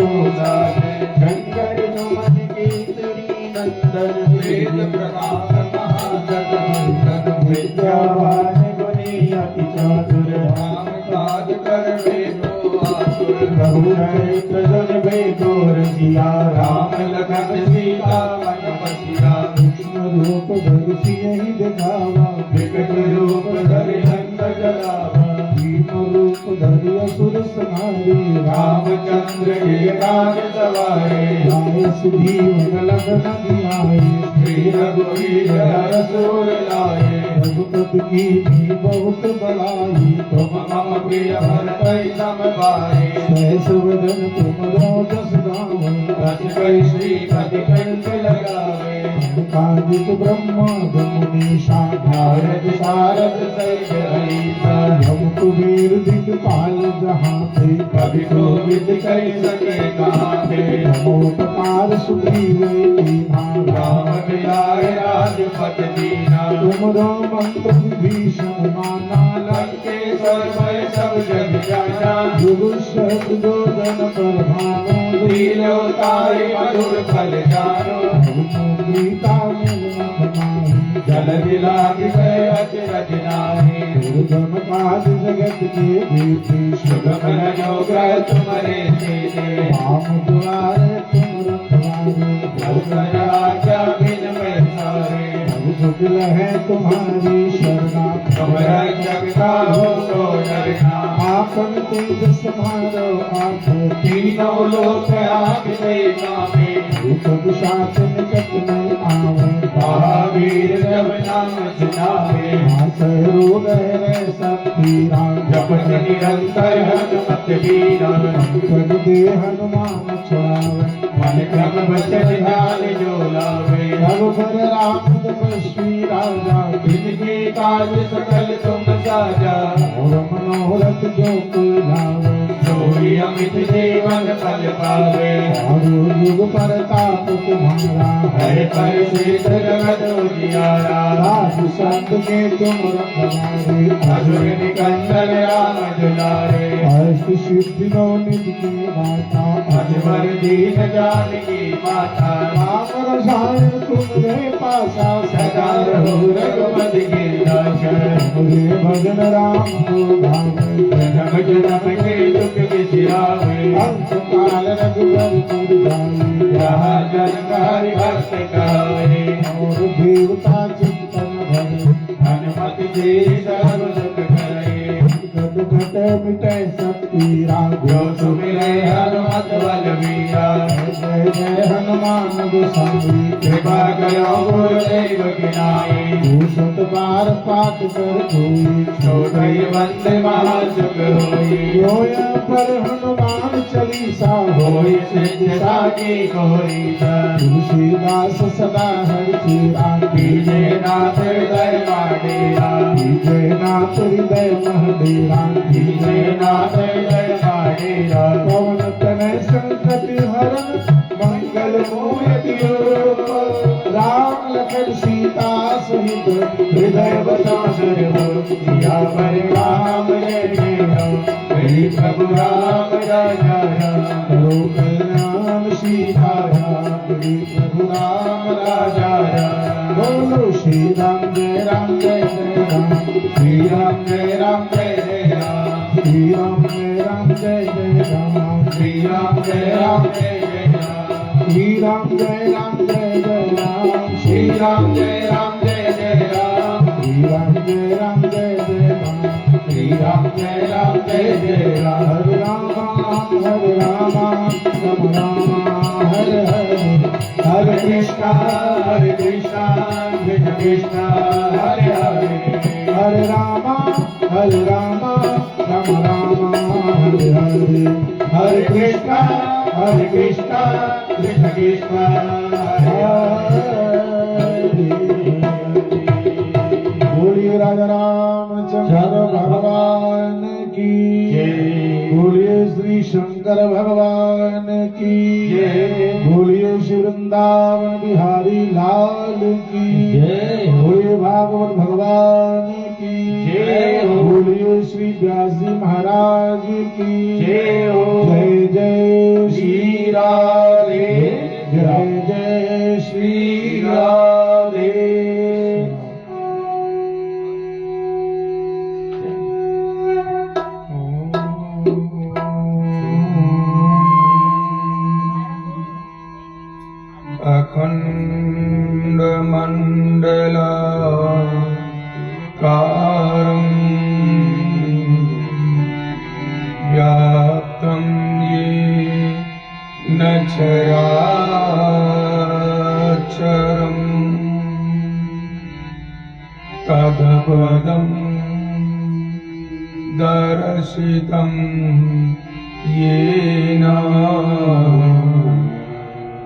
शंकर सुमन केसरी नंदन वेद प्रकाश महाजगवंदन विद्यावान गुणी अति चातुर राम काज करवे को आतुर रघुनाथ जन बेको रसिया राम लखन सीता मन बसिया सूक्ष्म रूप धरि सियहि दिखावा विकट रूप धरि हंस जलावा भीम रूप धरि असुर संहारे रामचंद्र के काज सवारे लाए सुजीवन लखन जियाए श्री रघुवीर हर सूर लाए रघुपति की बहुत बड़ाई तुम मम प्रिय भरतहि सम भाई सहस वदन तुम जस गावै रस कहि श्रीपति कंठ लगावे काजित ब्रह्मा मुनीषा नारद सारद सहित अहिसा हम कुबेर दिखपाल जहाँ थे कभी कोविद कहि सके कहाँ थे नमोपकार सुग्रीव कीन्हा राम मिलाए राजपद दीना तुम मंत्र विभीषण माना लंकेश्वर भय सब जग जाना जुग सहज जोदन पर भानो लीलो ताहि मधुर फल जानो गीता जल दिलाहि अचरज नाहि दुर्गम काज जगत के जेते सुगम रहो ग्रह तुम्हारे तेते राम दुआरे तुम रखवारे आज्ञा बिन पैसारे सुखल है तुम्हारी शरणा तुम रक्षक काहू को डरना आपन तेज समारो आप तीनों लोक आपके नामे रूप शासन कट में आवे महावीर जब नाम सुनावे आसरो गहरे सब पीरा जपत निरंतर हनुमत वीरा कर दे हनुमान छुड़ावे मन क्रम वचन ध्यान जो लावे रघुबर राम तपस्वी राजा जिनके काज सकल तुम साजा और मनोरथ जो कोई लावे सोई अमित जीवन फल पावे और युग परताप तुम्हारा है पर शीत जगत उजियारा साधु संत के तुम रखवारे असुर निकंदन राम दुलारे अष्ट सिद्धि नौ निधि की माता अजबर दीन जानकी माता राम रसायन तुम्हारे पासा सदा रहो रघुपति के दासा मुझे भजन राम को भावे जन्म जन्म के दुख बिसरावे अंत काल रघुबर पुर जाए जहाँ जन हरि भक्त गावे और देवता चिंतन भरे हनुमत जी सर्व सुख करे घट घट मिटे सब पीरा जो सुमिरे हनुमत बल वीरा जय जय हनुमान गोसाई कृपा करो गुरुदेव की नाई भूषत बार पाठ कर कोई छोड़ई वंदे महासुख होई योय पर हनुमान चालीसा होई सिद्ध साकी कोई तुलसीदास सदा हर चेरा कीजे नाथ हृदय माडेरा कीजे नाथ हृदय महडेरा कीजे नाथ हृदय माडेरा पवन तनय संकट हरण मंगल मूर्ति राम लखन सीता सहित हृदय बसासुर सिया पर राम जय जय राम श्री प्रभु राम राजा राम कल्याण सीता राम श्री प्रभु राम राजा राम बोलो श्री राम जय जय राम श्री राम जय जय राम श्री राम जय जय राम श्री राम जय जय राम श्री राम जय जय राम श्री राम जय जय राम श्री राम जय जय राम श्री राम जय जय राम हरे राम हरे राम हरे हरे हरे कृष्णा कृष्ण कृष्ण हरे हरे हरे राम राम राम हरे हरे हरे कृष्णा कृष्ण कृष्ण बोलिए राजा रामचंद्र भगवान की बोलिए श्री शंकर भगवान की बोलिए श्री वृंदावन बिहारी लाल की बोलिए भागवत भगवान की बोलिए श्री व्यास जी महाराज की जय जय श्री अखण्डमण्डलाकारं व्याप्तं येन चराचरम् तत्पदं दर्शितं येन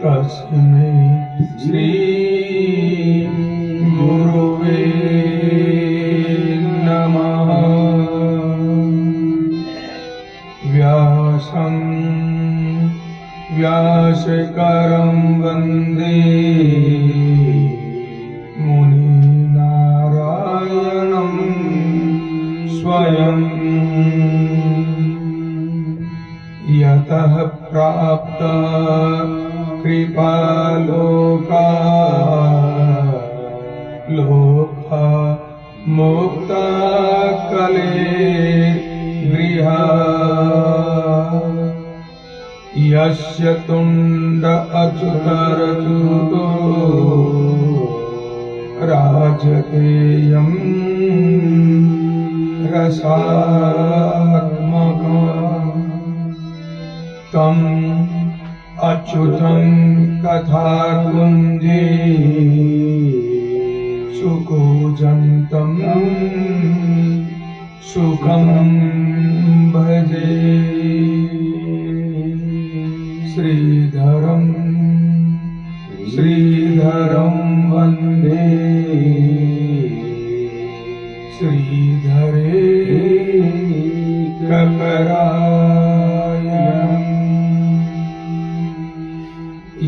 तस्मै श्री गुरुवे नमः। व्यासं व्यासकरं वन्दे मुनिनारायणं स्वयं यतः प्राप्त कृपालोका लोका मुक्ता कलेर्गृहा यस्य तुण्ड अच्युतरच्युतो राजतेयं रसात्मकम् तम् अच्युतं कथाकुञ्जे सुकूजन्तं सुखं भजे। श्रीधरं वन्दे श्रीधरे कपरायणम्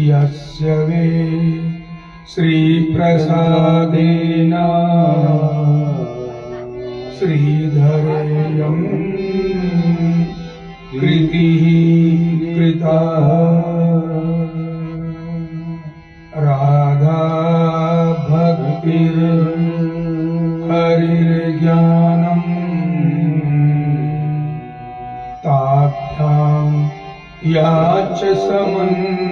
यस्य वे श्रीप्रसादेन श्रीधरेयं कृतिः कृता राधा भक्तिर् हरिर्ज्ञानं ताभ्यां या च समन्विता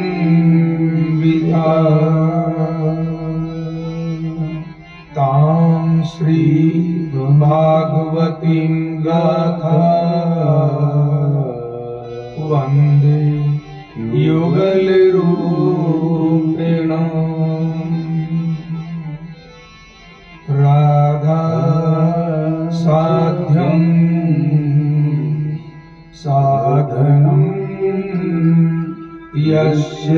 तां श्री भागवतीं गाथा वन्दे युगलरूपिण। राधा साध्यं साधनं यस्य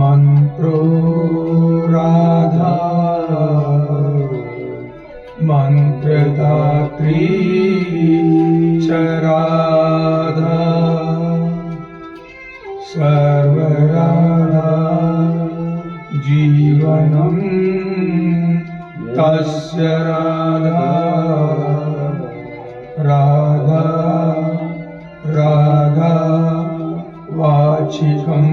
मंत्रो राधा मंत्रदात्री च राधा सर्वराधा जीवनं तस्य राधा राधा राधा वाचिकं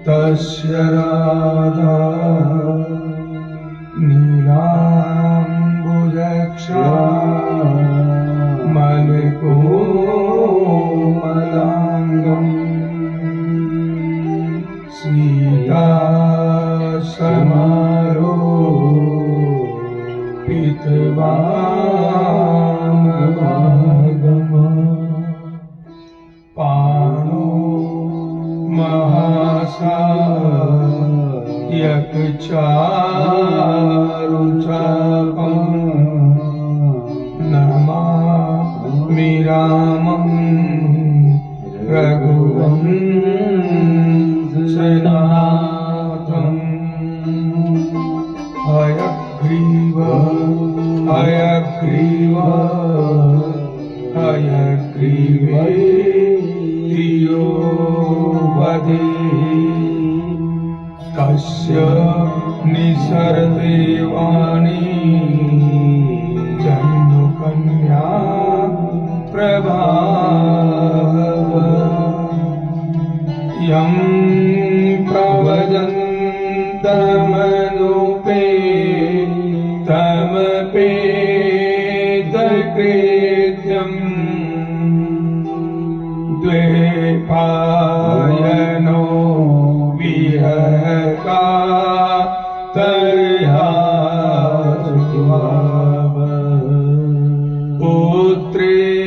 तस्य राधा नीलाम्बुजक्षामलकोमलाङ्गं सीता समारोपितवामभागम् पाणो महासायकचारुचापं नमामि रामं रघुवंशनाथम्। हयग्रीव हयग्रीव हयग्रीवेतियो वदे तस्य निसरते वाणी जन्मकन्या प्रभाव यं प्रवदन्तमनुपेतमपेतकृत्यं द्वे पायनो विहका तरहा पुत्रेति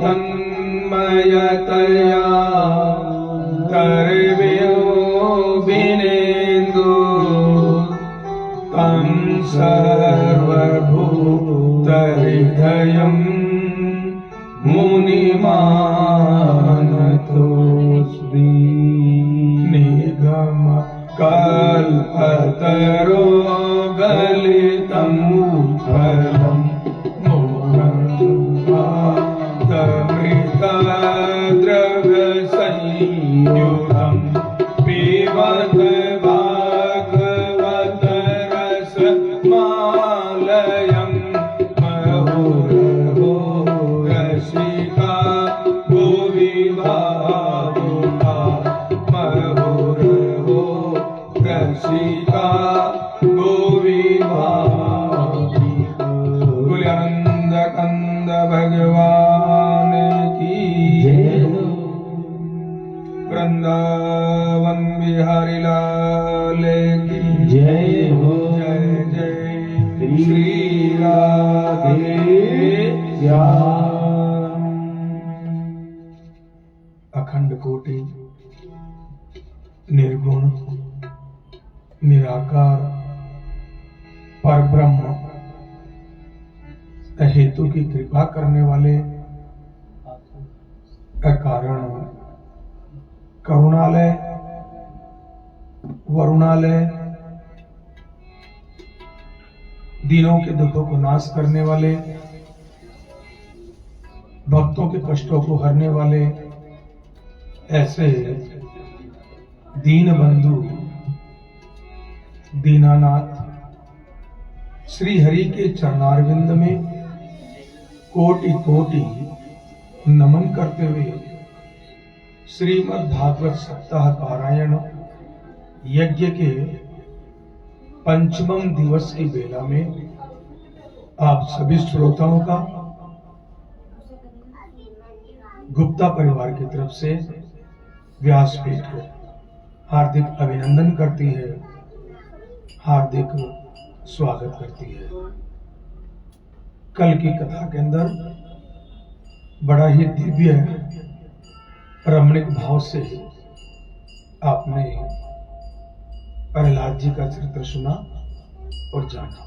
तन्मयतया कर्व्यो विनेन्दु तं सर्वभूतहृदयं मुनिमानतोऽस्मि निगम कल्पतरो गलितं फलं मोहमृतद्रव्यसंयुतं पिबत भागवत रसमालयं मुहुर्मुहुः रसिका भुवि भावुका मुहुर्मुहुः रसिका भुवि भावुका। बोले आनंद कंद भगवान की जय। वृंदावन बिहारी लाल की जय हो। जय जय श्री राधे श्याम। अखंड कोटि निर्गुण निराकार परब्रह्म हेतु की कृपा करने वाले अकारण करुणालय वरुणालय दीनों के दुखों को नाश करने वाले भक्तों के कष्टों को हरने वाले ऐसे दीन बंधु दीनानाथ श्री हरि के चरणारविंद में कोटि कोटि नमन करते हुए श्रीमद् भागवत सप्ताह पारायण यज्ञ के पंचमम दिवस की बेला में आप सभी श्रोताओं का गुप्ता परिवार की तरफ से व्यासपीठ को हार्दिक अभिनंदन करती है, हार्दिक स्वागत करती है। कल की कथा के अंदर बड़ा ही दिव्य रमणीक भाव से आपने प्रहलाद जी का चरित्र सुना और जाना।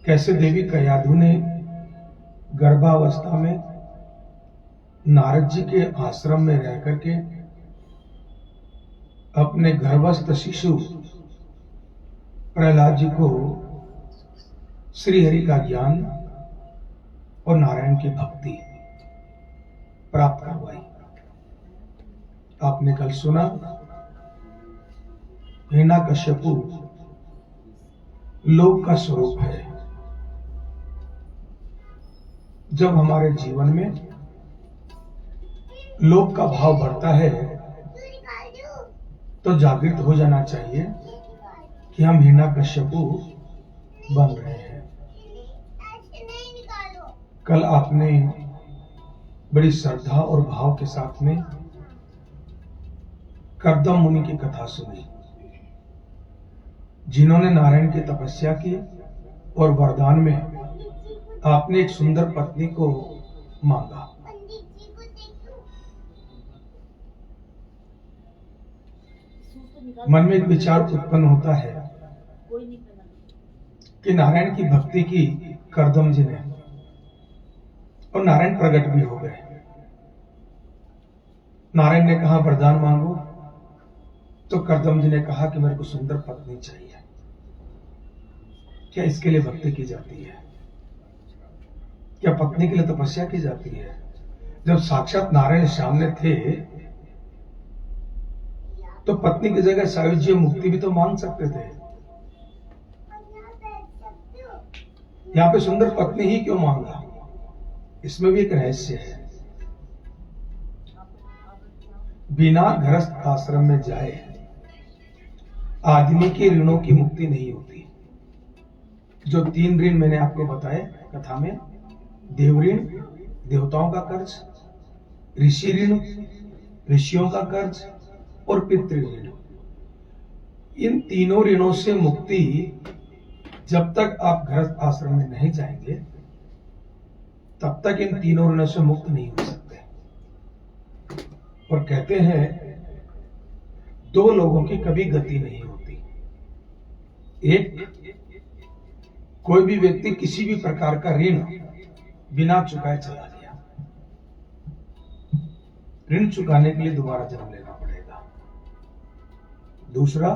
कैसे देवी कयाधु ने गर्भावस्था में नारद जी के आश्रम में रह करके अपने गर्भस्थ शिशु प्रहलाद जी को श्री हरि का ज्ञान और नारायण की भक्ति प्राप्त करवाई। आपने कल सुना हिरण्यकश्यपु लोक का स्वरूप है। जब हमारे जीवन में लोक का भाव बढ़ता है तो जागृत हो जाना चाहिए कि हम हिरण्यकश्यपु बन रहे हैं। कल आपने बड़ी श्रद्धा और भाव के साथ में कर्दम मुनि की कथा सुनी, जिन्होंने नारायण की तपस्या की और वरदान में आपने एक सुंदर पत्नी को मांगा। मन में एक विचार उत्पन्न होता है कि नारायण की भक्ति की कर्दम जी ने, और नारायण प्रकट भी हो गए। नारायण ने कहा वरदान मांगो, तो कर्दम जी ने कहा कि मेरे को सुंदर पत्नी चाहिए। क्या इसके लिए भक्ति की जाती है? क्या पत्नी के लिए तपस्या की जाती है? जब साक्षात नारायण सामने थे तो पत्नी की जगह सायुज्य मुक्ति भी तो मांग सकते थे। यहां पे सुंदर पत्नी ही क्यों मांगा? इसमें भी एक रहस्य है। बिना गृहस्थ आश्रम में जाए आदमी के ऋणों की मुक्ति नहीं होती। जो 3 ऋण मैंने आपको बताए कथा में, देव ऋण, देवताओं का कर्ज, ऋषि ऋण, ऋषियों का कर्ज और पितृ ऋण। इन तीनों ऋणों से मुक्ति जब तक आप गृहस्थ आश्रम में नहीं जाएंगे तब तक इन तीनों ऋणों से मुक्त नहीं हो सकते। और कहते हैं दो लोगों की कभी गति नहीं होती। एक, कोई भी व्यक्ति किसी भी प्रकार का ऋण बिना चुकाए चला गया, ऋण चुकाने के लिए दोबारा जन्म लेना पड़ेगा। दूसरा,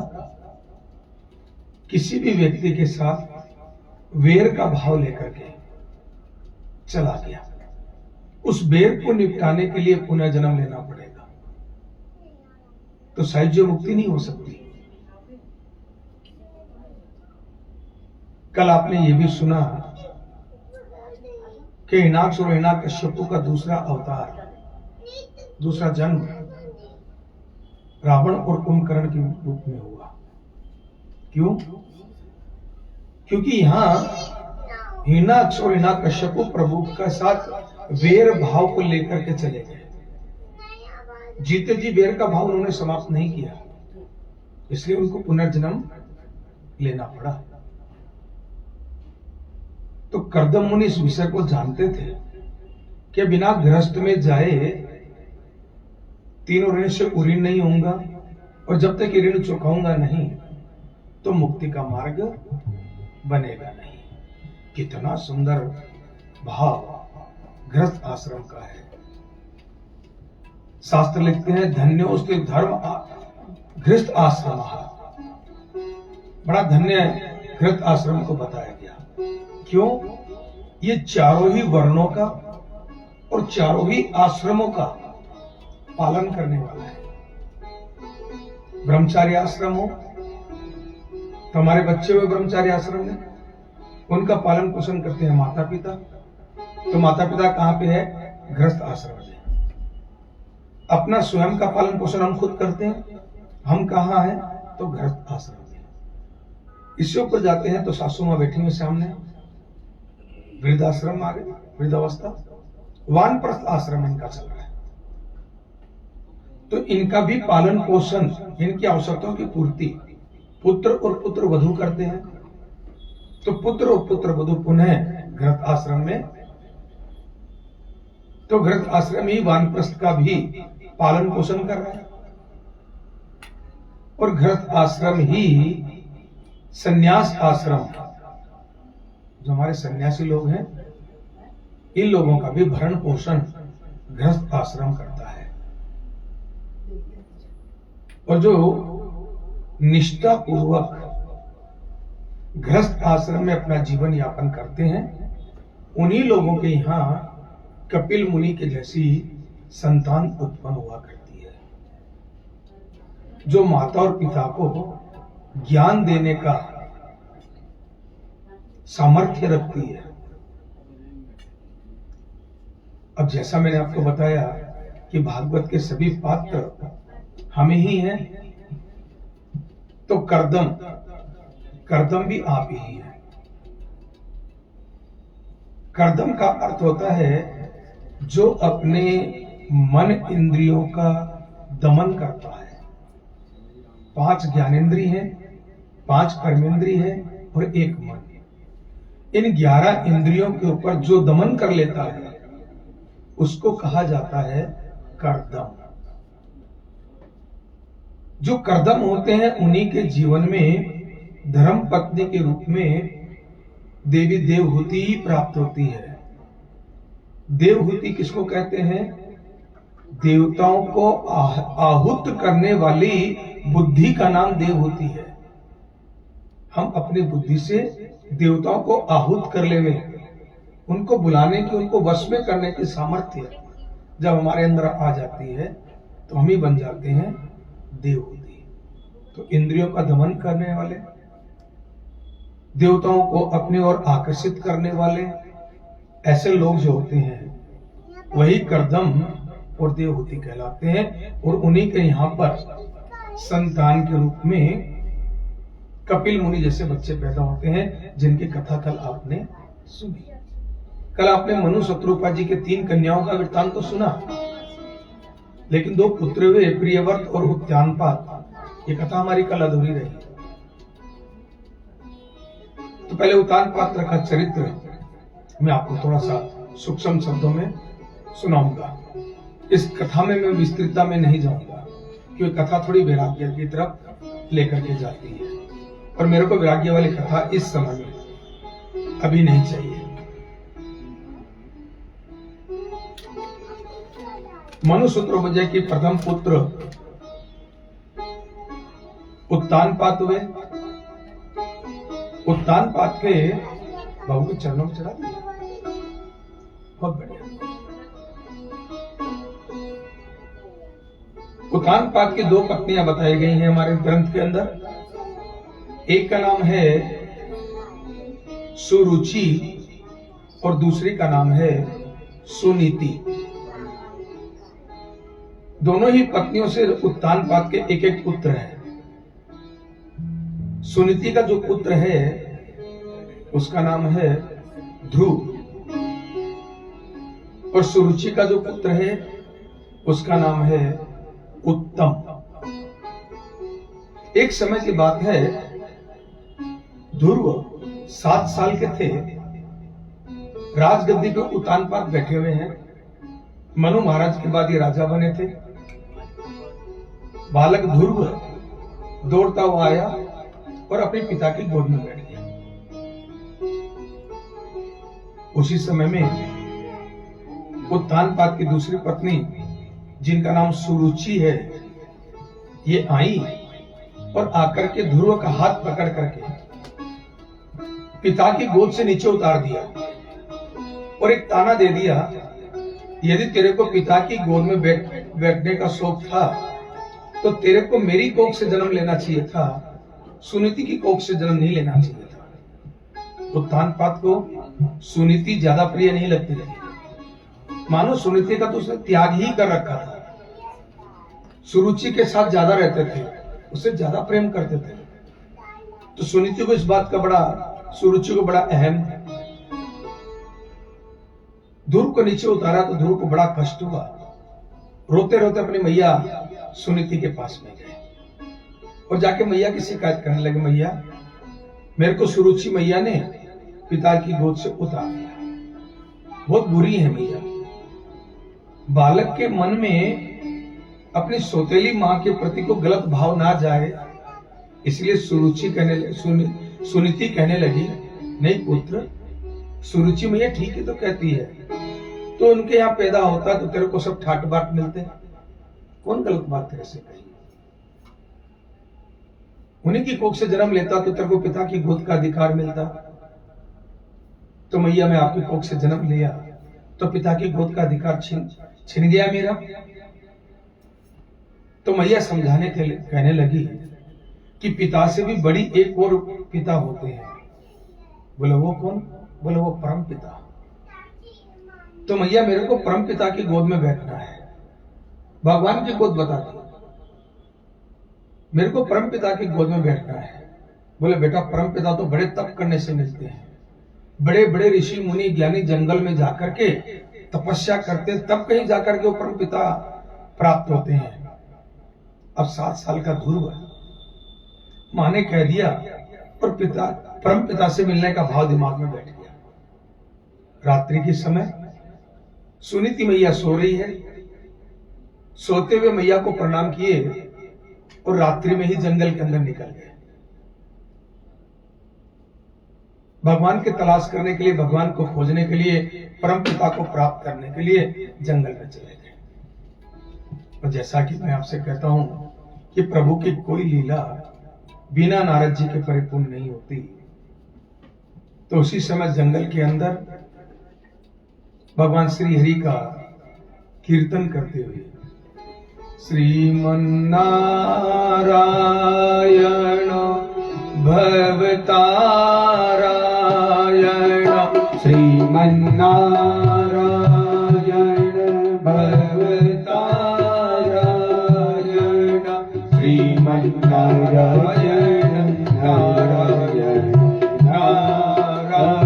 किसी भी व्यक्ति के साथ वेर का भाव लेकर के चला गया, उस वेर को निपटाने के लिए पुनः जन्म लेना पड़ेगा, तो साहिज्य मुक्ति नहीं हो सकती। कल आपने ये भी सुना कि हिरण्याक्ष और हिरण्यकश्यप का दूसरा अवतार, दूसरा जन्म रावण और कुंभकर्ण के रूप में हुआ। क्यों? क्योंकि यहां हिरण्याक्ष और हिरण्यकश्यप प्रभु का साथ वेर भाव को लेकर के चले गए। जीते जी वेर का भाव उन्होंने समाप्त नहीं किया, इसलिए उनको पुनर्जन्म लेना पड़ा। तो कर्दम मुनि इस विषय को जानते थे कि बिना गृहस्थ में जाए तीनों ऋण से उऋण नहीं होऊंगा, और जब तक ऋण चुकाऊंगा नहीं तो मुक्ति का मार्ग बनेगा नहीं। कितना सुंदर भाव गृहस्थ आश्रम का है। शास्त्र लिखते हैं धन्योस्ते धर्म गृहस्थ आश्रम। बड़ा धन्य गृहस्थ आश्रम को बताया गया। क्यों? ये चारों ही वर्णों का और चारों ही आश्रमों का पालन करने वाला है। ब्रह्मचारी आश्रम हो तो हमारे बच्चे हुए ब्रह्मचारी आश्रम में, उनका पालन पोषण करते हैं माता पिता। तो माता पिता कहां पे है? गृहस्थ आश्रम में। अपना स्वयं का पालन पोषण हम खुद करते हैं, हम कहां हैं? तो गृहस्थ आश्रम में। इससे ऊपर जाते हैं तो सासू मां बैठी हुई सामने, वृद्धाश्रम आ गए, वृद्धावस्था। वानप्रस्थ आश्रम इनका चल रहा है। तो इनका भी पालन पोषण, इनकी आवश्यकताओं की पूर्ति पुत्र और पुत्र वधू करते हैं। तो पुत्र और पुत्र वधू पुनः गृहस्थ आश्रम में, तो गृहस्थ आश्रम ही वानप्रस्थ का भी पालन पोषण कर रहा है, और गृहस्थ आश्रम ही संन्यास आश्रम, जो हमारे सन्यासी लोग हैं, इन लोगों का भी भरण पोषण गृहस्थ आश्रम करता है। और जो निष्ठा पूर्वक गृहस्थ आश्रम में अपना जीवन यापन करते हैं, उन्हीं लोगों के यहां कपिल मुनि के जैसी संतान उत्पन्न हुआ करती है, जो माता और पिता को ज्ञान देने का सामर्थ्य रखती है। अब जैसा मैंने आपको बताया कि भागवत के सभी पात्र हमें ही हैं, तो कर्दम भी आप ही हैं। कर्दम का अर्थ होता है जो अपने मन इंद्रियों का दमन करता है। 5 ज्ञानेंद्रिय हैं, 5 कर्मेंद्रिय है और 1 मन। इन 11 इंद्रियों के ऊपर जो दमन कर लेता है उसको कहा जाता है कर्दम। जो कर्दम होते हैं उन्हीं के जीवन में धर्म पत्नी के रूप में देवी देवहूति ही प्राप्त होती है। देवहूति किसको कहते हैं? देवताओं को आहुत करने वाली बुद्धि का नाम देवहूति है। हम अपनी बुद्धि से देवताओं को आहूत कर लेवे, उनको बुलाने की, उनको वश में करने की सामर्थ्य जब हमारे अंदर आ जाती है तो हम ही बन जाते हैं देवहूति। तो इंद्रियों का दमन करने वाले, देवताओं को अपनी ओर आकर्षित करने वाले ऐसे लोग जो होते हैं वही कर्दम और देवहूति कहलाते हैं। और उन्हीं के यहाँ पर संतान के रूप में कपिल मुनि जैसे बच्चे पैदा होते हैं, जिनकी कथा कल आपने सुनी। कल आपने मनु शत्रुपा जी के 3 कन्याओं का वृत्तांत तो सुना। लेकिन दो पुत्र हुए, प्रियव्रत और उत्तानपाद। ये कथा हमारी कल अधूरी रही। तो पहले उत्तानपाद का चरित्र मैं आपको थोड़ा सा सूक्ष्म शब्दों में सुनाऊंगा। इस कथा में मैं विस्तृतता में नहीं जाऊंगा, क्योंकि कथा थोड़ी वैराग्य की तरफ लेकर के जाती है, और मेरे को वैराग्य वाली कथा इस समय में अभी नहीं चाहिए। मनुसूत्रभुज के प्रथम पुत्र उत्तानपाद हुए। उत्तानपाद के बाबू के चरणों में चढ़ा दिया, बहुत बढ़िया। उत्तानपाद की दो पत्नियां बताई गई हैं हमारे ग्रंथ के अंदर। एक का नाम है सुरुचि और दूसरी का नाम है सुनीति। दोनों ही पत्नियों से उत्तानपाद के एक एक पुत्र हैं। सुनीति का जो पुत्र है उसका नाम है ध्रुव, और सुरुचि का जो पुत्र है उसका नाम है उत्तम। एक समय की बात है, ध्रुव 7 साल के थे। राजगद्दी पे उत्तानपाद बैठे हुए हैं। मनु महाराज के बाद ये राजा बने थे। बालक ध्रुव दौड़ता हुआ आया और अपने पिता की गोद में बैठ गया। उसी समय में उत्तानपाद की दूसरी पत्नी, जिनका नाम सुरुचि है, ये आई और आकर के ध्रुव का हाथ पकड़ करके पिता की गोद से नीचे उतार दिया और एक ताना दे दिया, यदि तेरे को पिता की गोद में बैठने का शौक था तो तेरे को मेरी कोख से जन्म लेना चाहिए था, सुनीति की कोख से जन्म नहीं लेना चाहिए था। उत्तानपाद को सुनीति ज्यादा प्रिय नहीं लगती थी। मानो सुनीति का तो उसने त्याग ही कर रखा था। सुरुचि के साथ ज्यादा रहते थे, उससे ज्यादा प्रेम करते थे। तो सुनीति को इस बात का सुरुचि को बड़ा अहम है। ध्रुव को नीचे उतारा तो ध्रुव को बड़ा कष्ट हुआ। रोते रोते अपनी मैया सुनीति के पास में गए और जाके मैया की शिकायत करने लगे, मैया मेरे को सुरुचि मैया ने पिता की गोद से उतार दिया, बहुत बुरी है मैया। बालक के मन में अपनी सौतेली मां के प्रति को गलत भाव ना जाए, इसलिए सुनीति कहने लगी, नहीं पुत्र, सुरुचि मैया ठीक है तो कहती है, तो उनके यहाँ पैदा होता तो तेरे को सब ठाट बाट मिलते, कौन गलत बात तेरे से कही? उन्हीं की कोख से जन्म लेता तो तेरे को पिता की गोद का अधिकार मिलता। तो मैया मैं आपकी कोख से जन्म लिया तो पिता की गोद का अधिकार छिन गया मेरा। तो मैया समझाने के लिए कहने लगी कि पिता से भी बड़ी एक और पिता होते हैं। बोले वो कौन? बोले वो परम पिता। तो मैया मेरे को परम पिता की गोद में बैठना है, भगवान की गोद बता दी, मेरे को परम पिता की गोद में बैठना है। बोले बेटा परम पिता तो बड़े तप करने से मिलते हैं, बड़े बड़े ऋषि मुनि ज्ञानी जंगल में जाकर के तपस्या करते, तब कहीं जाकर के वो परम पिता प्राप्त होते हैं। अब 7 साल का ध्रुव मां ने कह दिया और परम पिता से मिलने का भाव दिमाग में बैठ गया। रात्रि के समय सुनीति मैया सो रही है। सोते हुए मैया को प्रणाम किए और रात्रि में ही जंगल के अंदर निकल गए। भगवान की तलाश करने के लिए, भगवान को खोजने के लिए, परम पिता को प्राप्त करने के लिए जंगल में चले गए। और जैसा कि मैं आपसे कहता हूं कि प्रभु की कोई लीला बिना नारद जी के परिपूर्ण नहीं होती। तो उसी समय जंगल के अंदर भगवान श्री हरि का कीर्तन करते हुए श्रीमन्नारायण भवतारायण, श्रीमन्नारायण भवतारायण, श्रीमन्नारायण नारायण नारायण,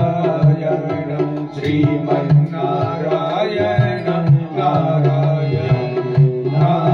श्रीमन्नारायण नारायण नारायण।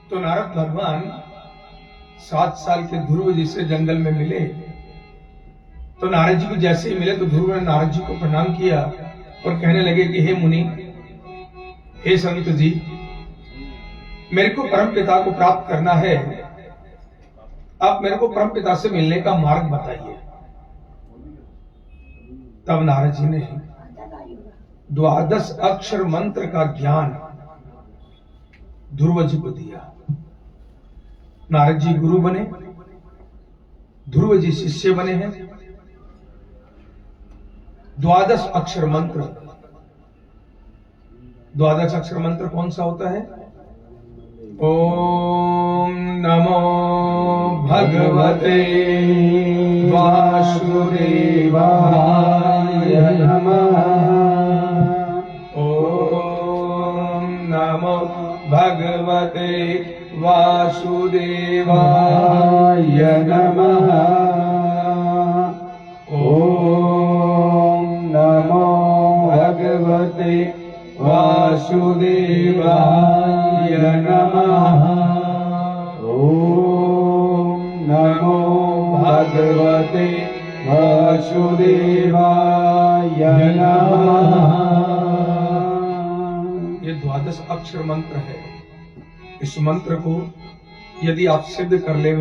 तो नारद भगवान 7 साल के ध्रुव जी से जंगल में मिले। तो नारद जी को जैसे ही मिले तो ध्रुव ने नारद जी को प्रणाम किया और कहने लगे कि हे मुनि, हे संत जी, मेरे को परम पिता को प्राप्त करना है, आप मेरे को परम पिता से मिलने का मार्ग बताइए। तब नारद जी ने 12 अक्षर मंत्र का ज्ञान ध्रुव जी को दिया। नारद जी गुरु बने, ध्रुव जी शिष्य बने हैं। 12 अक्षर मंत्र, 12 अक्षर मंत्र कौन सा होता है? ओम नमो भगवते वासुदेवाय नमः। ओम नमो भगवते वासुदेवाय नमः। ओम नमो भगवते वासुदेवाय नमः। ओम नमो भगवते वासुदेवाय नमः। ये 12 अक्षर मंत्र है। इस मंत्र को यदि आप सिद्ध कर ले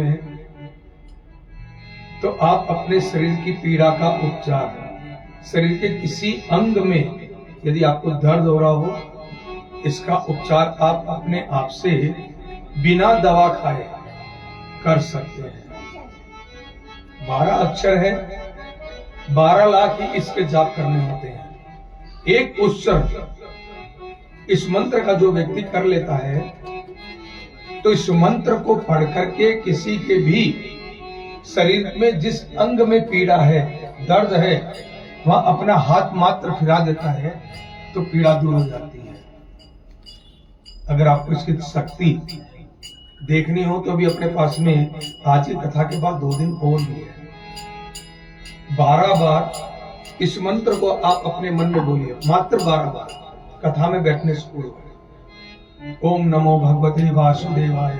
तो आप अपने शरीर की पीड़ा का उपचार, शरीर के किसी अंग में यदि आपको दर्द हो रहा हो, इसका उपचार आप अपने आप से बिना दवा खाए कर सकते हैं। 12 अक्षर है, 12 लाख ही इसके जाप करने होते हैं। एक उच्चारण इस मंत्र का जो व्यक्ति कर लेता है तो इस मंत्र को पढ़ करके किसी के भी शरीर में जिस अंग में पीड़ा है, दर्द है, वहां अपना हाथ मात्र फिरा देता है तो पीड़ा दूर हो जाती है। अगर आपको इसकी शक्ति देखनी हो तो भी अपने पास में आज की कथा के बाद 2 दिन और भी है। 12 बार इस मंत्र को आप अपने मन में बोलिए, मात्र 12 बार कथा में बैठने से पूर्व। ओम नमो भगवते वासुदेवाय,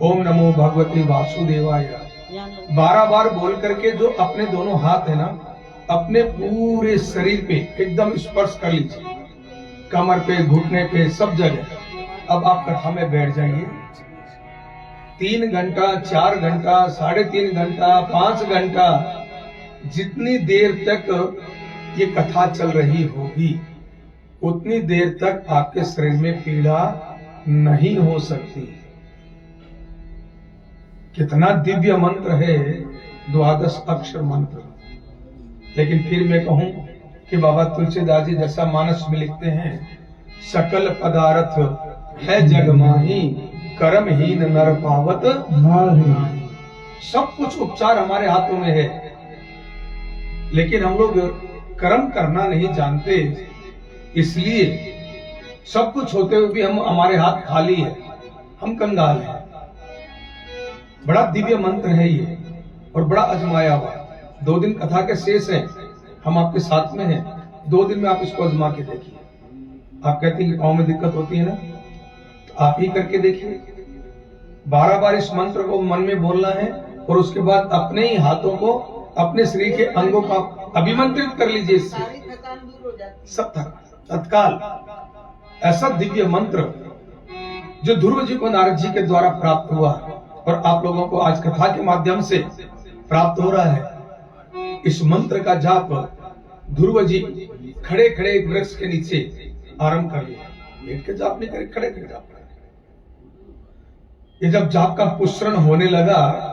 ओम नमो भगवते वासुदेवाय 12 बार बोल करके जो अपने दोनों हाथ है ना, अपने पूरे शरीर पे एकदम स्पर्श कर लीजिए, कमर पे, घुटने पे, सब जगह। अब आप कथा में बैठ जाइए। 3 घंटा, 4 घंटा, 3.5 घंटा, 5 घंटा, जितनी देर तक ये कथा चल रही होगी उतनी देर तक आपके शरीर में पीड़ा नहीं हो सकती। कितना दिव्य मंत्र है 12 अक्षर मंत्र। लेकिन फिर मैं कहूं कि बाबा तुलसीदास जी जैसा मानस में लिखते हैं, सकल पदार्थ है जग माही, कर्महीन नर पावत नाही। सब कुछ उपचार हमारे हाथों में है, लेकिन हम लोग कर्म करना नहीं जानते, इसलिए सब कुछ होते हुए भी हमारे हाथ खाली है, हम कंगाल हैं। बड़ा दिव्य मंत्र है ये और बड़ा अजमाया हुआ। 2 दिन कथा के शेष हैं, हम आपके साथ में हैं, 2 दिन में आप इसको आजमा के देखिए। आप कहते हैं कि पाँव में दिक्कत होती है ना, तो आप ही करके देखिए। 12 बार इस मंत्र को मन में बोलना है और उसके बाद अपने ही हाथों को अपने शरीर के अंगों का अभिमंत्रित कर लीजिए। इससे सब थकान तत्काल। ऐसा दिव्य मंत्र जो ध्रुव जी को नारद जी के द्वारा प्राप्त हुआ और आप लोगों को आज कथा के माध्यम से प्राप्त हो रहा है। इस मंत्र का जाप ध्रुव जी खड़े खड़े एक वृक्ष के नीचे आरंभ कर लिया। बैठ के जाप नहीं करे, खड़े खड़े जाप करे। ये जब जाप का पुष्रण होने लगा,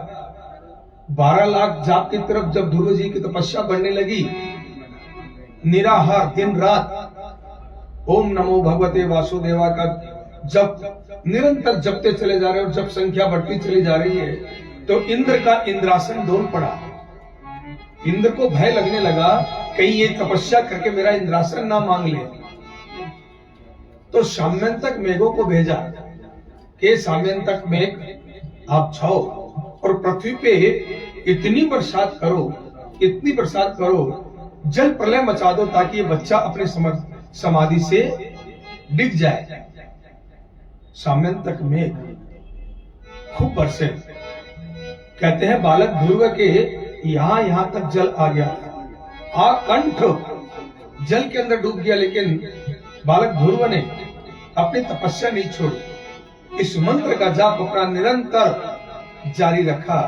12 लाख जाप की तरफ जब ध्रुव जी की तपस्या बढ़ने लगी, निराहार दिन रात ओम नमो भगवते वासुदेवा का जब निरंतर जपते चले जा रहे और जब संख्या बढ़ती चली जा रही है, तो इंद्र का इंद्रासन डोल पड़ा। इंद्र को भय लगने लगा कहीं ये तपस्या करके मेरा इंद्रासन ना मांग ले। तो साम्यंतक मेघों को भेजा कि साम्यंतक मेघ आप छाओ और पृथ्वी पे इतनी बरसात करो, जल प्रलय मचा दो ताकि ये बच्चा अपने समाधि से डिग जाए। साम्यंतक मेघ खूब बरसे। कहते हैं बालक ध्रुव के यहां तक जल आ गया था, आकंठ जल के अंदर डूब गया, लेकिन बालक ध्रुव ने अपनी तपस्या नहीं छोड़ी। इस मंत्र का जाप अपना निरंतर जारी रखा।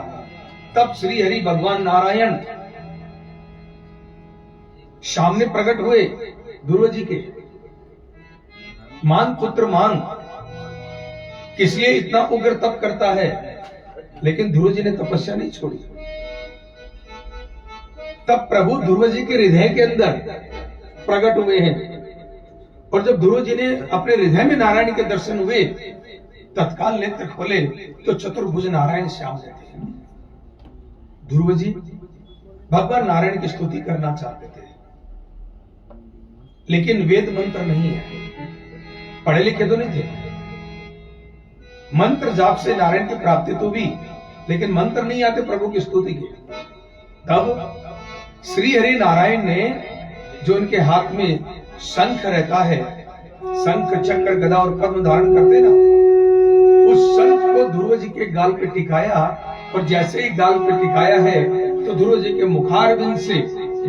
तब श्री हरि भगवान नारायण सामने प्रकट हुए ध्रुव जी के। मान पुत्र मान, किस लिए इतना उग्र तप करता है, लेकिन ध्रुव जी ने तपस्या नहीं छोड़ी। तब प्रभु ध्रुव जी के हृदय के अंदर प्रकट हुए हैं, और जब ध्रुव जी ने अपने हृदय में नारायण के दर्शन हुए, तत्काल नेत्र खोले तो चतुर्भुज नारायण श्याम रहते हैं। ध्रुव जी भगवान नारायण की स्तुति करना चाहते थे, लेकिन वेद मंत्र नहीं है, पढ़े लिखे तो नहीं थे। मंत्र जाप से नारायण की प्राप्ति तो भी, लेकिन मंत्र नहीं आते प्रभु की स्तुति के। तब श्री हरि नारायण ने जो उनके हाथ में शंख रहता है, शंख चक्र गदा और पद्म धारण करते ना, उस शंख को ध्रुव जी के गाल पे टिकाया, और जैसे ही गाल पे टिकाया है तो ध्रुव जी के मुखारविंद से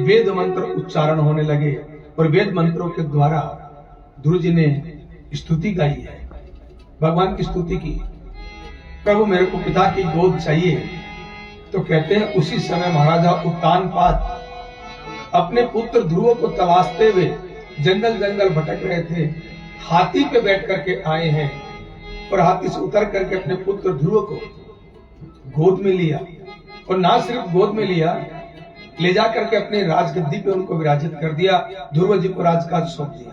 वेद मंत्र उच्चारण होने लगे, और वेद मंत्रों के द्वारा ध्रुव जी ने स्तुति गाई है, भगवान की स्तुति की। प्रभु मेरे को पिता की गोद चाहिए। तो कहते हैं उसी समय महाराजा उत्तानपाद अपने पुत्र ध्रुव को तलाशते हुए जंगल जंगल भटक रहे थे। हाथी पे बैठ करके आए हैं, और हाथी से उतर करके अपने पुत्र ध्रुव को गोद में लिया, और ना सिर्फ गोद में लिया, ले जा करके अपने राजगद्दी पे उनको विराजित कर दिया। ध्रुव जी को राजकाज सौंप दिया।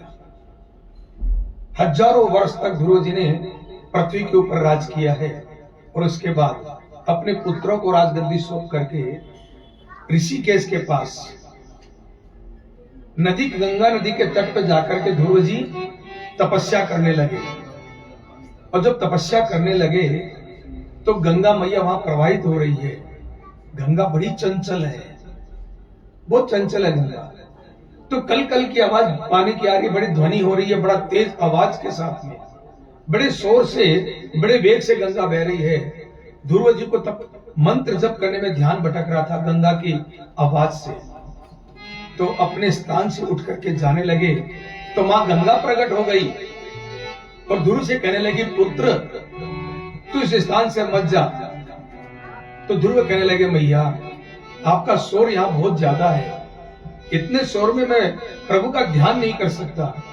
हजारों वर्ष तक ध्रुव जी ने पृथ्वी के ऊपर राज किया है, और उसके बाद अपने पुत्रों को राजगद्दी सौंप करके ऋषिकेश के पास नदी, गंगा नदी के तट पर जाकर के ध्रुव जी तपस्या करने लगे। और जब तपस्या करने लगे तो गंगा मैया वहां प्रवाहित हो रही है। गंगा बड़ी चंचल है, बहुत चंचल है गंगा। तो कल कल की आवाज पानी की आ रही है, बड़ी ध्वनि हो रही है, बड़ा तेज आवाज के साथ में, बड़े शोर से, बड़े वेग से गंगा बह रही है। ध्रुव जी को तब मंत्र जप करने में ध्यान भटक रहा था गंगा की आवाज से। तो अपने स्थान से उठ करके जाने लगे, तो मां गंगा प्रकट हो गई और ध्रुव से कहने लगी, पुत्र तू इस स्थान से मत जा। तो ध्रुव कहने लगे, मैया आपका शोर यहाँ बहुत ज्यादा है, इतने शोर में मैं प्रभु का ध्यान नहीं कर सकता,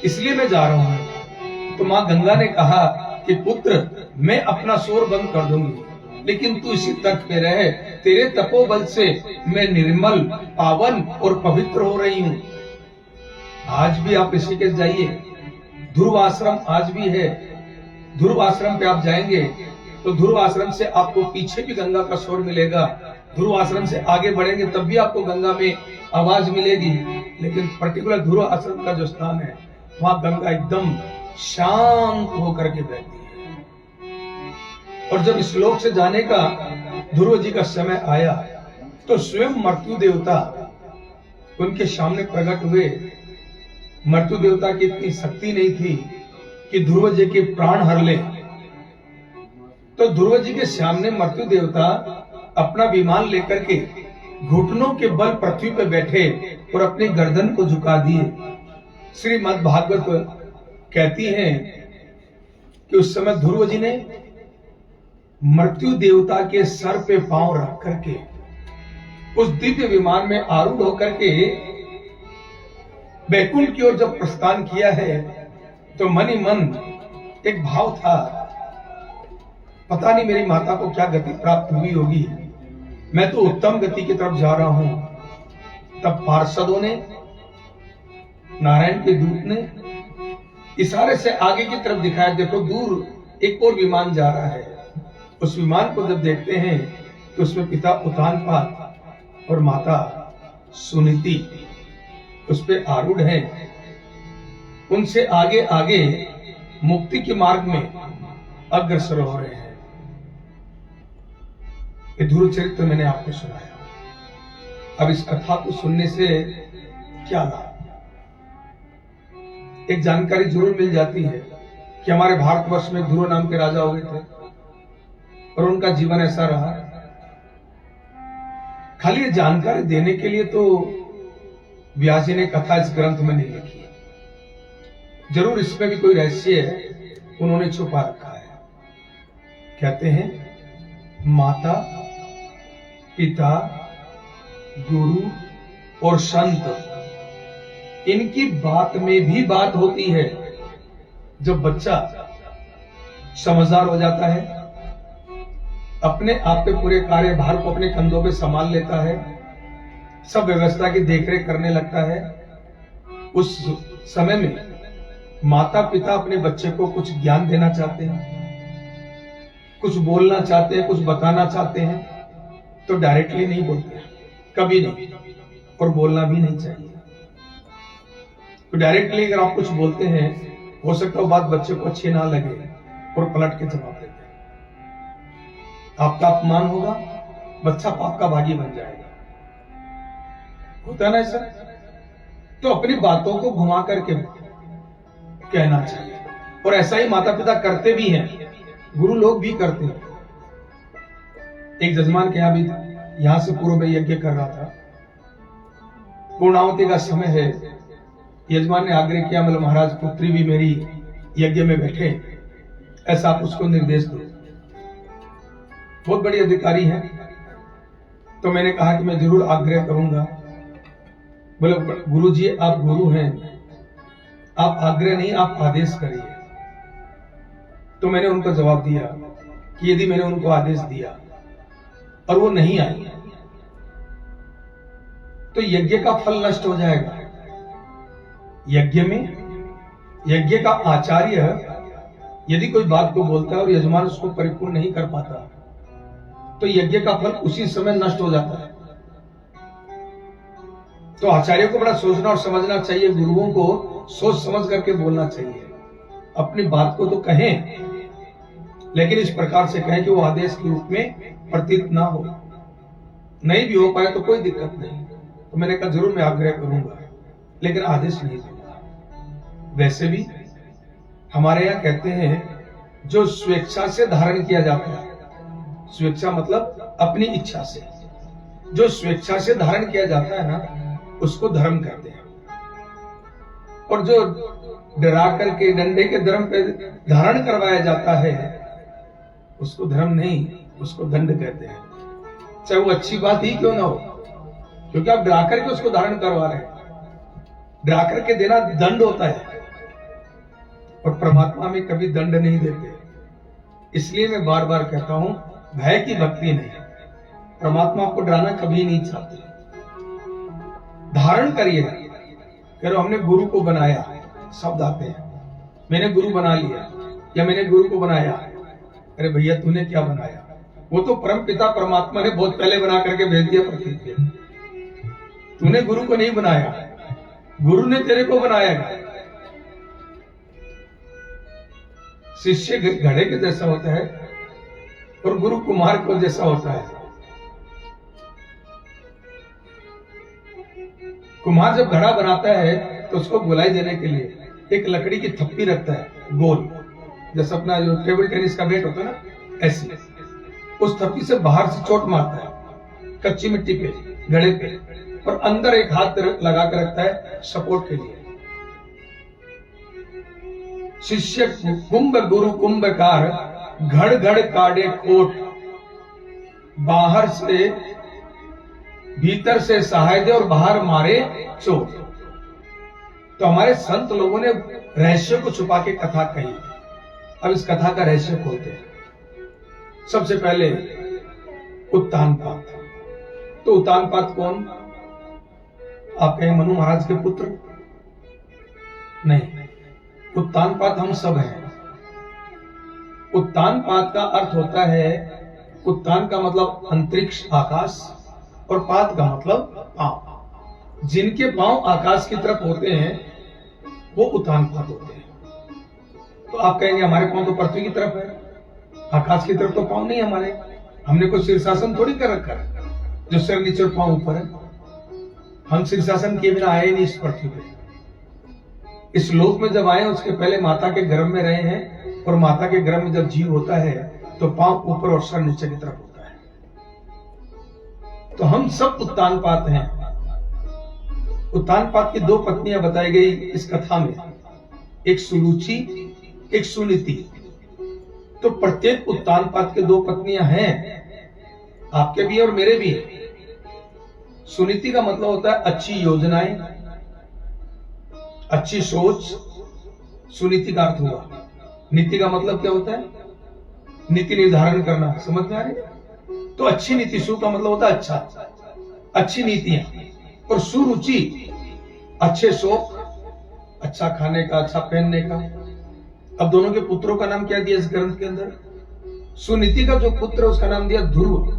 इसलिए मैं जा रहा हूं। तो मां गंगा ने कहा कि पुत्र मैं अपना शोर बंद कर दूंगी, लेकिन तू इसी तट पे रहे, तेरे तपोबल से मैं निर्मल, पावन और पवित्र हो रही हूं। आज भी आप ऋषिकेश जाइए, ध्रुव आश्रम आज भी है। ध्रुव आश्रम पे आप जाएंगे तो ध्रुव आश्रम से आपको पीछे भी गंगा का शोर मिलेगा, ध्रुव आश्रम से आगे बढ़ेंगे तब भी आपको गंगा में आवाज मिलेगी, लेकिन पर्टिकुलर ध्रुव आश्रम का जो स्थान है वहां गंगा एकदम शांत होकर के बहती है। और जब इस लोक से जाने का ध्रुव जी का समय आया तो स्वयं मृत्यु देवता उनके सामने प्रकट हुए। मृत्यु देवता की इतनी शक्ति नहीं थी कि ध्रुव जी के प्राण हर ले। तो ध्रुव जी के सामने मृत्यु देवता अपना विमान लेकर के घुटनों के बल पृथ्वी पर बैठे और अपनी गर्दन को झुका दिए। श्रीमद् भागवत कहती है कि उस समय ध्रुव जी ने मृत्यु देवता के सर पे पांव रख करके उस दिव्य विमान में आरूढ़ होकर के बैकुंठ की ओर जब प्रस्थान किया है तो मन ही मन एक भाव था, पता नहीं मेरी माता को क्या गति प्राप्त हुई होगी, मैं तो उत्तम गति की तरफ जा रहा हूं। तब पार्षदों ने, नारायण के दूत ने इशारे से आगे की तरफ दिखाया, देखो दूर एक और विमान जा रहा है। उस विमान को जब देखते हैं तो उसमें पिता उतानपाद और माता सुनीति उस पे आरूढ़ हैं। उनसे आगे आगे मुक्ति के मार्ग में अग्रसर हो रहे हैं। ये ध्रुव चरित्र मैंने आपको सुनाया। अब इस कथा को सुनने से क्या लाभ? एक जानकारी जरूर मिल जाती है कि हमारे भारतवर्ष में ध्रुव नाम के राजा हुए थे और उनका जीवन ऐसा रहा। खाली ये जानकारी देने के लिए तो व्यास जी ने कथा इस ग्रंथ में नहीं लिखी है, जरूर इसमें भी कोई रहस्य है, उन्होंने छुपा रखा है। कहते हैं माता, पिता, गुरु और संत, इनकी बात में भी बात होती है। जब बच्चा समझदार हो जाता है, अपने आप पे पूरे कार्यभार को अपने कंधों पे संभाल लेता है, सब व्यवस्था की देखरेख करने लगता है, उस समय में माता पिता अपने बच्चे को कुछ ज्ञान देना चाहते हैं, कुछ बोलना चाहते हैं, कुछ बताना चाहते हैं, तो डायरेक्टली नहीं बोलते, कभी नहीं, और बोलना भी नहीं चाहिए। तो डायरेक्टली अगर आप कुछ बोलते हैं, हो सकता है बात बच्चे को अच्छी ना लगे और पलट के जवाब देते हैं, आपका अपमान होगा, बच्चा पाप का भागी बन जाएगा। होता है ना ऐसा? तो अपनी बातों को घुमा करके कहना चाहिए, और ऐसा ही माता पिता करते भी हैं, गुरु लोग भी करते हैं। एक जजमान के यहां भी, यहां से पूर्व में यज्ञ कर रहा था, पूर्णाहुति का समय है, यजमान ने आग्रह किया, मतलब महाराज पुत्री भी मेरी यज्ञ में बैठे, ऐसा आप उसको निर्देश दो। बहुत बड़ी अधिकारी है, तो मैंने कहा कि मैं जरूर आग्रह करूंगा। बोले गुरु जी आप गुरु हैं, आप आग्रह नहीं आप आदेश करिए। तो मैंने उनको जवाब दिया कि यदि मैंने उनको आदेश दिया और वो नहीं आई तो यज्ञ का फल नष्ट हो जाएगा। यज्ञ में यज्ञ का आचार्य यदि कोई बात को बोलता है और यजमान उसको परिपूर्ण नहीं कर पाता तो यज्ञ का फल उसी समय नष्ट हो जाता है। तो आचार्य को बड़ा सोचना और समझना चाहिए, गुरुओं को सोच समझ करके बोलना चाहिए। अपनी बात को तो कहें, लेकिन इस प्रकार से कहें कि वो आदेश के रूप में प्रतीत ना हो। नहीं भी हो पाए तो कोई दिक्कत नहीं। तो मैंने कहा जरूर मैं आग्रह करूंगा, लेकिन आदेश नहीं दूंगा। वैसे भी हमारे यहाँ कहते हैं जो स्वेच्छा से धारण किया जाता है, स्वेच्छा मतलब अपनी इच्छा से, जो स्वेच्छा से धारण किया जाता है ना, उसको धर्म कहते हैं। और जो डरा करके डंडे के धर्म पे धारण करवाया जाता है उसको धर्म नहीं, उसको दंड कहते हैं। चाहे वो अच्छी बात ही क्यों ना हो, क्योंकि आप डरा करके उसको धारण करवा रहे हैं। डरा करके देना दंड होता है, और परमात्मा में कभी दंड नहीं देते। इसलिए मैं बार बार कहता हूं, भय की भक्ति नहीं, परमात्मा को डराना कभी नहीं चाहते। धारण करिए, करो हमने गुरु को बनाया, शब्द आते हैं, मैंने गुरु बना लिया या मैंने गुरु को बनाया। अरे भैया तूने क्या बनाया? वो तो परम पिता परमात्मा ने बहुत पहले बना करके भेज दिया पृथ्वी पे। तूने गुरु को नहीं बनाया, गुरु ने तेरे को बनाया। शिष्य घड़े के जैसा होता है और गुरु कुम्हार को जैसा होता है। कुम्हार जब घड़ा बनाता है तो उसको गोलाई देने के लिए एक लकड़ी की थप्पी रखता है गोल, जैसे अपना जो टेबल टेनिस का बैट होता है ना, ऐसी उस थप्पी से बाहर से चोट मारता है कच्ची मिट्टी पे, घड़े पे, और अंदर एक हाथ लगा कर रखता है सपोर्ट के लिए। शिष्य कुंभ गुरु कुंभकार, घड़ घड़ काढ़े खोट, बाहर से भीतर से सहाय दे और बाहर मारे चोट। तो हमारे संत लोगों ने रहस्य को छुपा के कथा कही। अब इस कथा का रहस्य खोलते हैं। सबसे पहले उत्तानपाद। तो उत्तानपाद कौन? आप कहें मनु महाराज के पुत्र? नहीं, उत्तानपाद हम सब हैं। उत्तानपाद का अर्थ होता है, उत्तान का मतलब अंतरिक्ष आकाश, और पाद का मतलब पांव। जिनके पांव आकाश की तरफ होते हैं वो उत्तानपाद होते हैं। तो आप कहेंगे हमारे पांव तो पृथ्वी की तरफ है, आकाश की तरफ तो पांव नहीं हमारे। हमने कोई शीर्षासन थोड़ी कर रखा है जो सिर नीचे और पांव ऊपर है। हम शीर्षासन किए बिना आए नहीं इस पृथ्वी पे। इस लोक में जब आए उसके पहले माता के गर्भ में रहे हैं, और माता के गर्भ में जब जीव होता है तो पांव ऊपर और सर नीचे की तरफ होता है। तो हम सब उत्तानपाद हैं। उत्तानपाद की दो पत्नियां बताई गई इस कथा में, एक सुरुचि, एक सुनीति। तो प्रत्येक उत्तानपाद के दो पत्नियां हैं, आपके भी और मेरे भी। सुनीति का मतलब होता है अच्छी योजनाएं, अच्छी सोच। सुनीति का अर्थ हुआ। नीति का मतलब क्या होता है? नीति निर्धारण करना। समझ में आ रही है? तो अच्छी नीति, सु का मतलब होता है अच्छा, अच्छी नीतियां। और सुरुचि अच्छे शौक, अच्छा खाने का, अच्छा पहनने का। अब दोनों के पुत्रों का नाम क्या दिया इस ग्रंथ के अंदर? सुनीति का जो पुत्र है उसका नाम दिया ध्रुव।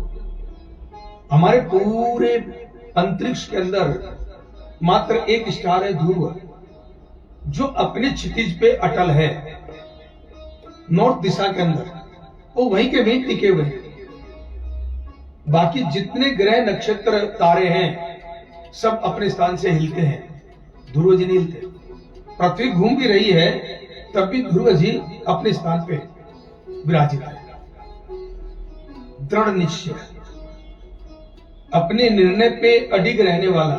हमारे पूरे अंतरिक्ष के अंदर मात्र एक स्टार है, ध्रुव, जो अपने क्षितिज पे अटल है, नॉर्थ दिशा के अंदर। वो वहीं के वहीं टिके हुए हैं। बाकी जितने ग्रह नक्षत्र तारे हैं सब अपने स्थान से हिलते हैं, ध्रुव जी नहीं हिलते। पृथ्वी घूम भी रही है तब भी ध्रुव जी अपने स्थान पे विराजित है। दृढ़ निश्चय, अपने निर्णय पे अडिग रहने वाला,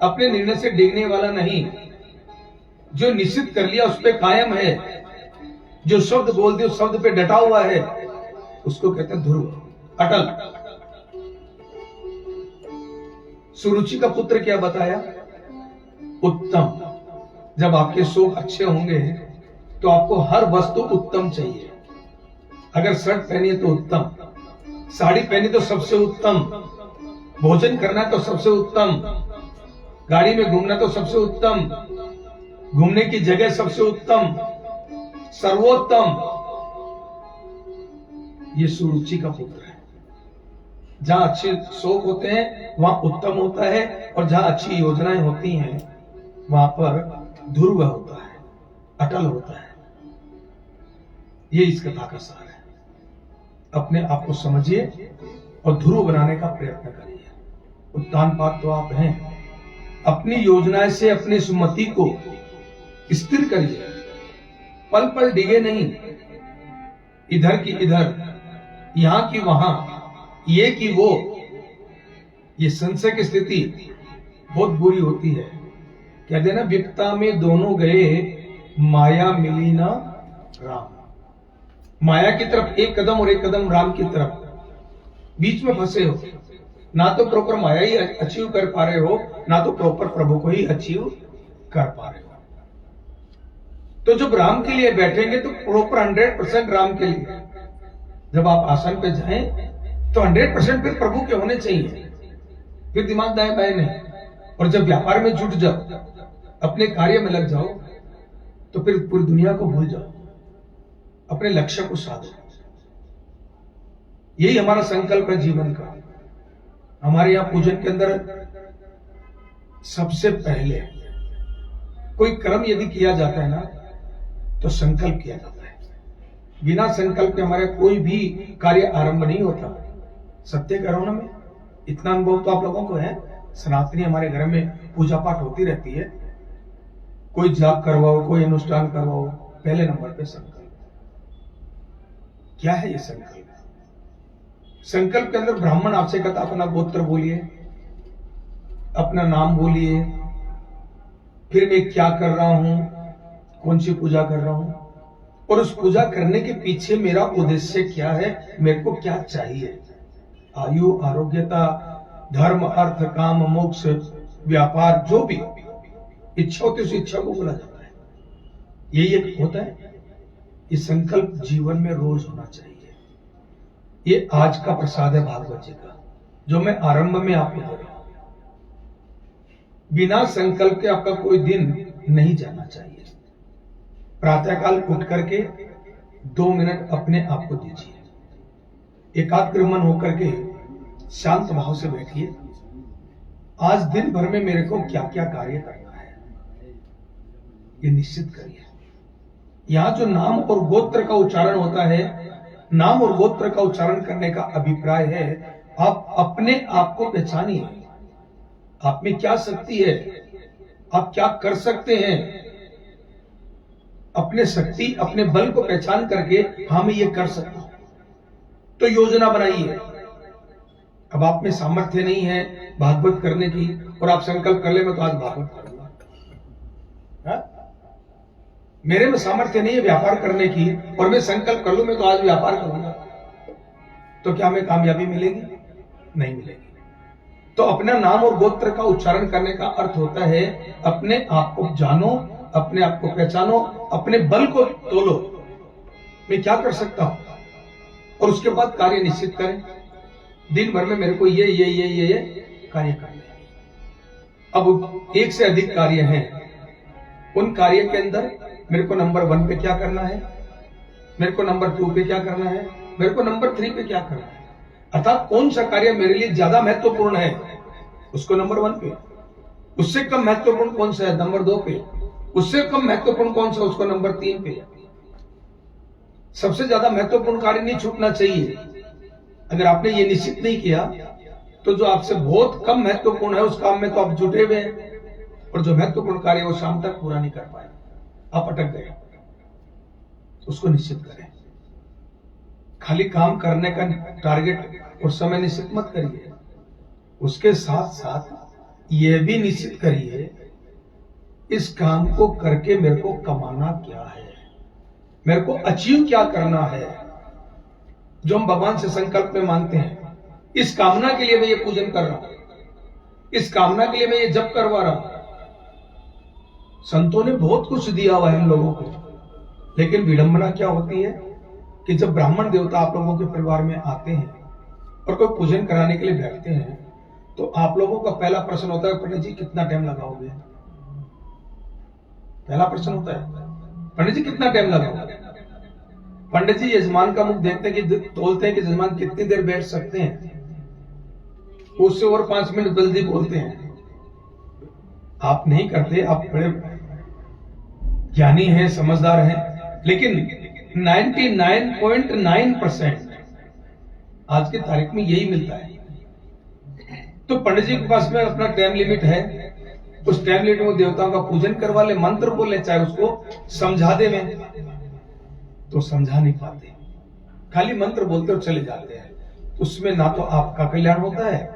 अपने निर्णय से डिगने वाला नहीं। जो निश्चित कर लिया उस पे कायम है, जो शब्द बोल दिया उस शब्द पे डटा हुआ है, उसको कहते हैं ध्रुव, अटल। सुरुचि का पुत्र क्या बताया? उत्तम। जब आपके शौक अच्छे होंगे तो आपको हर वस्तु उत्तम चाहिए। अगर शर्ट पहनी है तो उत्तम, साड़ी पहनी तो सबसे उत्तम, भोजन करना तो सबसे उत्तम, गाड़ी में घूमना तो सबसे उत्तम, घूमने की जगह सबसे उत्तम, सर्वोत्तम। ये सुरुचि का पुत्र है। जहां अच्छे शौक होते हैं वहां उत्तम होता है, और जहां अच्छी योजनाएं होती हैं वहां पर ध्रुव होता है, अटल होता है। ये इस कथा का सार है। अपने आप को समझिए और ध्रुव बनाने का प्रयत्न करिए। उत्तानपाद तो आप हैं। अपनी योजनाएं से अपनी सुमति को स्थिर करिए, पल पल डिगे नहीं, इधर की इधर, यहां की वहां, ये की वो। ये संशय की स्थिति बहुत बुरी होती है। कहते ना, विपता में दोनों गए, माया मिली ना राम। माया की तरफ एक कदम और एक कदम राम की तरफ, बीच में फंसे हो। ना तो प्रॉपर माया ही अचीव कर पा रहे हो, ना तो प्रॉपर प्रभु को ही अचीव कर पा रहे हो। तो जब राम के लिए बैठेंगे तो प्रॉपर 100% राम के लिए। जब आप आसन पे जाएं तो 100% फिर प्रभु के होने चाहिए, फिर दिमाग दाएं बाएं नहीं। और जब व्यापार में जुट जाओ, अपने कार्य में लग जाओ, तो फिर पूरी दुनिया को भूल जाओ, अपने लक्ष्य को साधो। यही हमारा संकल्प है जीवन का। हमारे यहां पूजन के अंदर सबसे पहले कोई कर्म यदि किया जाता है ना, तो संकल्प किया जाता है। बिना संकल्प के हमारे कोई भी कार्य आरंभ नहीं होता। सत्य कह रहा हूं ना मैं, इतना अनुभव तो आप लोगों को है। सनातनी हमारे घर में पूजा पाठ होती रहती है, कोई जाप करवाओ, कोई अनुष्ठान करवाओ, पहले नंबर पे संकल्प। क्या है ये संकल्प? संकल्प के अंदर ब्राह्मण आपसे कहता अपना गोत्र बोलिए, अपना नाम बोलिए, फिर मैं क्या कर रहा हूं, कौन सी पूजा कर रहा हूं, और उस पूजा करने के पीछे मेरा उद्देश्य क्या है, मेरे को क्या चाहिए। आयु, आरोग्यता, धर्म, अर्थ, काम, मोक्ष, व्यापार, जो भी इच्छा होती है उस इच्छा को बोला जाता है। यही एक होता है। ये संकल्प जीवन में रोज होना चाहिए। ये आज का प्रसाद है भागवत जी का, जो मैं आरंभ में आपको दे रहा हूं। बिना संकल्प के आपका कोई दिन नहीं जाना चाहिए। प्रातःकाल उठ करके 2 मिनट अपने आप को दीजिए, एकाग्र मन होकर के शांत भाव से बैठिए। आज दिन भर में मेरे को क्या क्या कार्य करना है, ये निश्चित करिए। यहां जो नाम और गोत्र का उच्चारण होता है, नाम और गोत्र का उच्चारण करने का अभिप्राय है आप अपने आप को पहचानिए। आप में क्या शक्ति है, आप क्या कर सकते हैं। अपने शक्ति, अपने बल को पहचान करके हम ये कर सकते हैं, तो योजना बनाइए। अब आप में सामर्थ्य नहीं है भागवत करने की, और आप संकल्प कर ले मैं तो आज भागवत करूंगा। मेरे में सामर्थ्य नहीं है व्यापार करने की, और मैं संकल्प कर लूं मैं तो आज व्यापार करूंगा, तो क्या हमें कामयाबी मिलेगी? नहीं मिलेगी। तो अपना नाम और गोत्र का उच्चारण करने का अर्थ होता है अपने आप को जानो, अपने आप को पहचानो, अपने बल को तोलो, मैं क्या कर सकता हूं, और उसके बाद कार्य निश्चित करें। दिन भर में मेरे को ये कार्य करने हैं। अब एक से अधिक कार्य हैं, उन कार्य के अंदर मेरे को नंबर 1 पे क्या करना है, मेरे को नंबर 2 पे क्या करना है, मेरे को नंबर 3 पे क्या करना है। अर्थात कौन सा कार्य मेरे लिए ज्यादा महत्वपूर्ण है, उसको नंबर 1 पे, उससे कम महत्वपूर्ण कौन सा है नंबर 2 पे, उससे कम महत्वपूर्ण कौन सा उसको नंबर 3 पे। सबसे ज्यादा महत्वपूर्ण कार्य नहीं छूटना चाहिए। अगर आपने ये निश्चित नहीं किया तो जो आपसे बहुत कम महत्वपूर्ण है उस काम में तो आप जुटे हुए हैं, और जो महत्वपूर्ण कार्य वो शाम तक पूरा नहीं कर पाए, आप अटक गए। उसको निश्चित करें। खाली काम करने का टारगेट और समय निश्चित मत करिए, उसके साथ साथ यह भी निश्चित करिए इस काम को करके मेरे को कमाना क्या है, मेरे को अचीव क्या करना है। जो हम भगवान से संकल्प में मांगते हैं, इस कामना के लिए मैं ये पूजन कर रहा हूं, इस कामना के लिए मैं ये जप करवा रहा हूं। संतों ने बहुत कुछ दिया हुआ है हम लोगों को, लेकिन विडंबना क्या होती है कि जब ब्राह्मण देवता आप लोगों के परिवार में आते हैं और कोई पूजन कराने के लिए बैठते हैं, तो आप लोगों का पहला प्रश्न होता है पंडित जी कितना टाइम लगाओगे। पहला प्रश्न होता है पंडित जी कितना टाइम लगाओगे। पंडित जी यजमान का मुख देखते हैं कि तोलते हैं कि यजमान कितनी देर बैठ सकते हैं, उससे और 5 मिनट जल्दी बोलते हैं। आप नहीं करते, आप बड़े ज्ञानी हैं, समझदार हैं, लेकिन 99.9% आज की तारीख में यही मिलता है। तो पंडित जी के पास में अपना टाइम लिमिट है, उस टाइम लिमिट में देवताओं का पूजन करवा ले, मंत्र बोले, चाहे उसको समझा दे में, तो समझा नहीं पाते, खाली मंत्र बोलते और चले जाते हैं। उसमें ना तो आपका कल्याण होता है